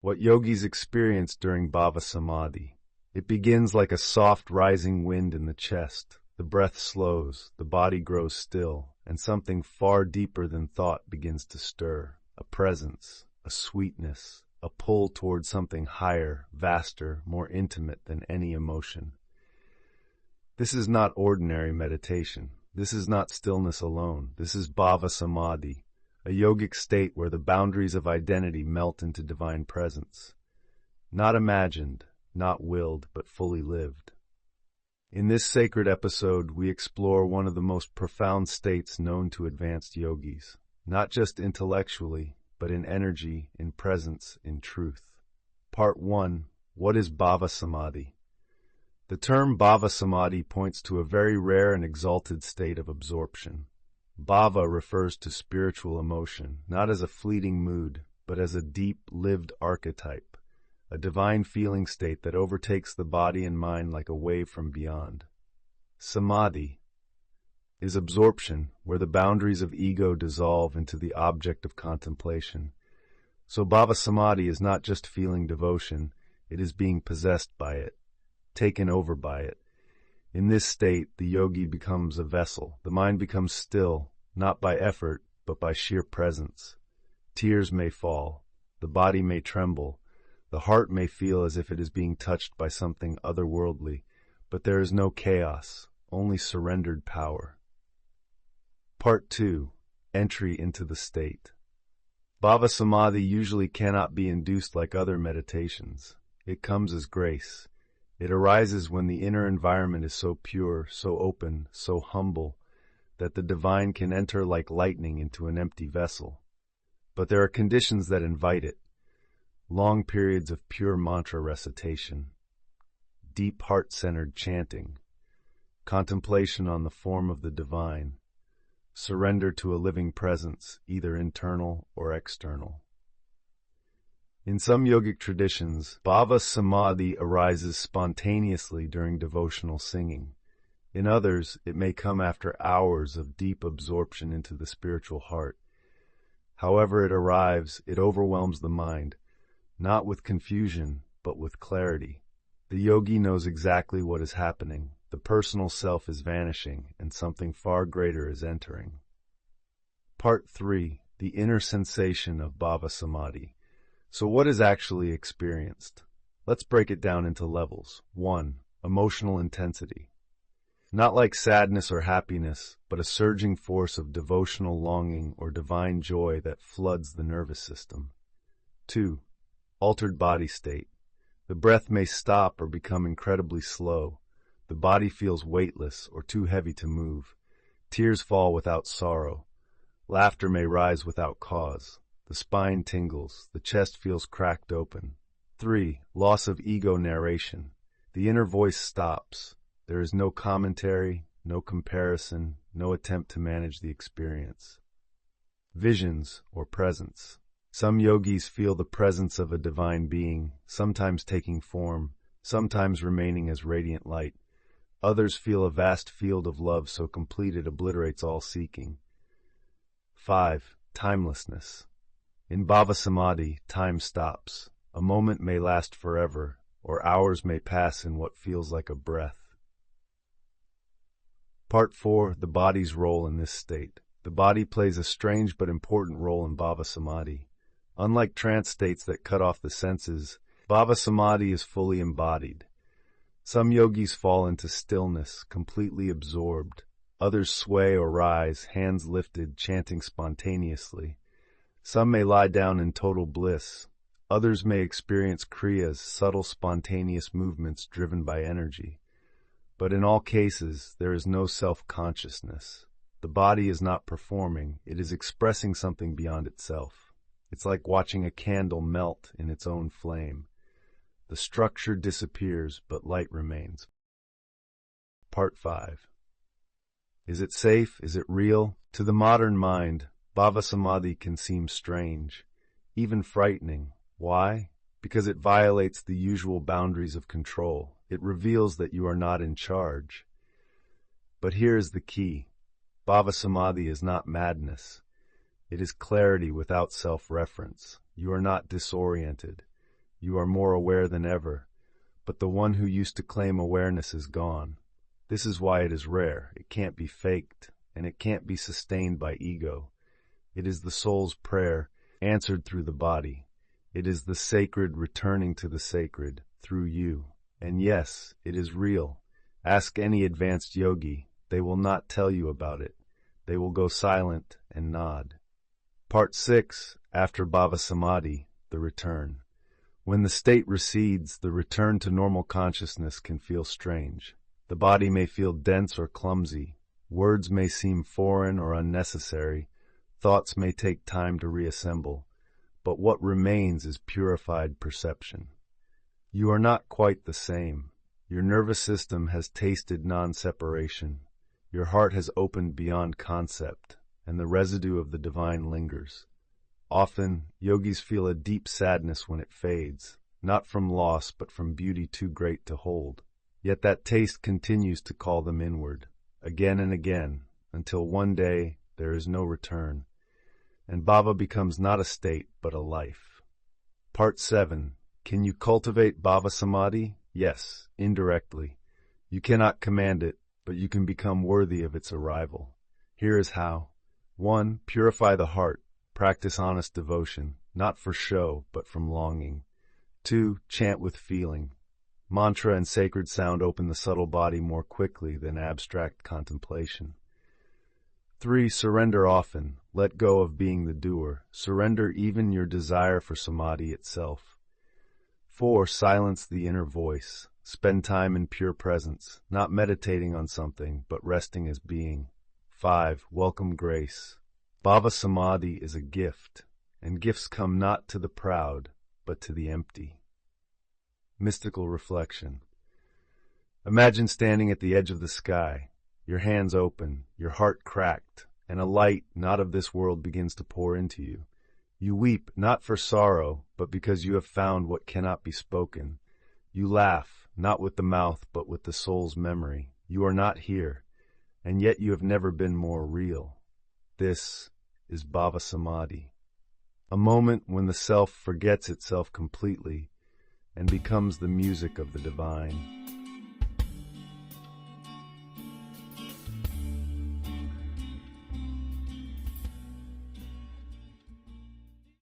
What yogis experience during Bhava Samadhi. It begins like a soft rising wind in the chest. The breath slows, the body grows still, and something far deeper than thought begins to stir. A presence, a sweetness, a pull toward something higher, vaster, more intimate than any emotion. This is not ordinary meditation. This is not stillness alone. This is Bhava Samadhi, a yogic state where the boundaries of identity melt into divine presence. Not imagined, not willed, but fully lived. In this sacred episode, we explore one of the most profound states known to advanced yogis, not just intellectually, but in energy, in presence, in truth. Part 1. What is Bhava Samadhi? The term Bhava Samadhi points to a very rare and exalted state of absorption. Bhava refers to spiritual emotion, not as a fleeting mood, but as a deep, lived archetype, a divine feeling state that overtakes the body and mind like a wave from beyond. Samadhi is absorption, where the boundaries of ego dissolve into the object of contemplation. So Bhava Samadhi is not just feeling devotion, it is being possessed by it, taken over by it. In this state, the yogi becomes a vessel. The mind becomes still, not by effort, but by sheer presence. Tears may fall, the body may tremble, the heart may feel as if it is being touched by something otherworldly, but there is no chaos, only surrendered power. Part 2. Entry into the state. Bhava Samadhi usually cannot be induced like other meditations. It comes as grace. It arises when the inner environment is so pure, so open, so humble, that the divine can enter like lightning into an empty vessel. But there are conditions that invite it. Long periods of pure mantra recitation, deep heart-centered chanting, contemplation on the form of the divine, surrender to a living presence, either internal or external. In some yogic traditions, Bhava Samadhi arises spontaneously during devotional singing. In others, it may come after hours of deep absorption into the spiritual heart. However it arrives, it overwhelms the mind, not with confusion, but with clarity. The yogi knows exactly what is happening. The personal self is vanishing, and something far greater is entering. Part 3. The inner sensation of Bhava Samadhi. So what is actually experienced? Let's break it down into levels. 1. Emotional intensity. Not like sadness or happiness, but a surging force of devotional longing or divine joy that floods the nervous system. 2. Altered body state. The breath may stop or become incredibly slow. The body feels weightless or too heavy to move. Tears fall without sorrow. Laughter may rise without cause. The spine tingles. The chest feels cracked open. 3. Loss of ego narration. The inner voice stops. There is no commentary, no comparison, no attempt to manage the experience. Visions or presence. Some yogis feel the presence of a divine being, sometimes taking form, sometimes remaining as radiant light. Others feel a vast field of love so complete it obliterates all seeking. 5. Timelessness. In Bhava Samadhi, time stops. A moment may last forever, or hours may pass in what feels like a breath. Part 4. The body's role in this state. The body plays a strange but important role in Bhava Samadhi. Unlike trance states that cut off the senses, Bhava Samadhi is fully embodied. Some yogis fall into stillness, completely absorbed. Others sway or rise, hands lifted, chanting spontaneously. Some may lie down in total bliss. Others may experience kriyas, subtle spontaneous movements driven by energy. But in all cases, there is no self-consciousness. The body is not performing, it is expressing something beyond itself. It's like watching a candle melt in its own flame. The structure disappears, but light remains. Part 5. Is it safe? Is it real? To the modern mind, Bhava Samadhi can seem strange, even frightening. Why? Because it violates the usual boundaries of control. It reveals that you are not in charge. But here is the key. Bhava Samadhi is not madness. It is clarity without self-reference. You are not disoriented. You are more aware than ever, but the one who used to claim awareness is gone. This is why it is rare. It can't be faked, and it can't be sustained by ego. It is the soul's prayer, answered through the body. It is the sacred returning to the sacred, through you. And yes, it is real. Ask any advanced yogi. They will not tell you about it. They will go silent and nod. Part 6, after Bhava Samadhi, the return. When the state recedes, the return to normal consciousness can feel strange. The body may feel dense or clumsy. Words may seem foreign or unnecessary. Thoughts may take time to reassemble. But what remains is purified perception. You are not quite the same. Your nervous system has tasted non-separation. Your heart has opened beyond concept, and the residue of the divine lingers. Often, yogis feel a deep sadness when it fades, not from loss but from beauty too great to hold. Yet that taste continues to call them inward, again and again, until one day there is no return, and bhava becomes not a state but a life. Part 7. Can you cultivate Bhava Samadhi? Yes, indirectly. You cannot command it, but you can become worthy of its arrival. Here is how. 1. Purify the heart. Practice honest devotion, not for show, but from longing. 2. Chant with feeling. Mantra and sacred sound open the subtle body more quickly than abstract contemplation. 3. Surrender often. Let go of being the doer. Surrender even your desire for samadhi itself. 4. Silence the inner voice. Spend time in pure presence, not meditating on something, but resting as being. 5. Welcome grace. Bhava Samadhi is a gift, and gifts come not to the proud, but to the empty. Mystical reflection. Imagine standing at the edge of the sky, your hands open, your heart cracked, and a light not of this world begins to pour into you. You weep not for sorrow, but because you have found what cannot be spoken. You laugh, not with the mouth, but with the soul's memory. You are not here, and yet you have never been more real. This is Bhava Samadhi, a moment when the self forgets itself completely and becomes the music of the divine.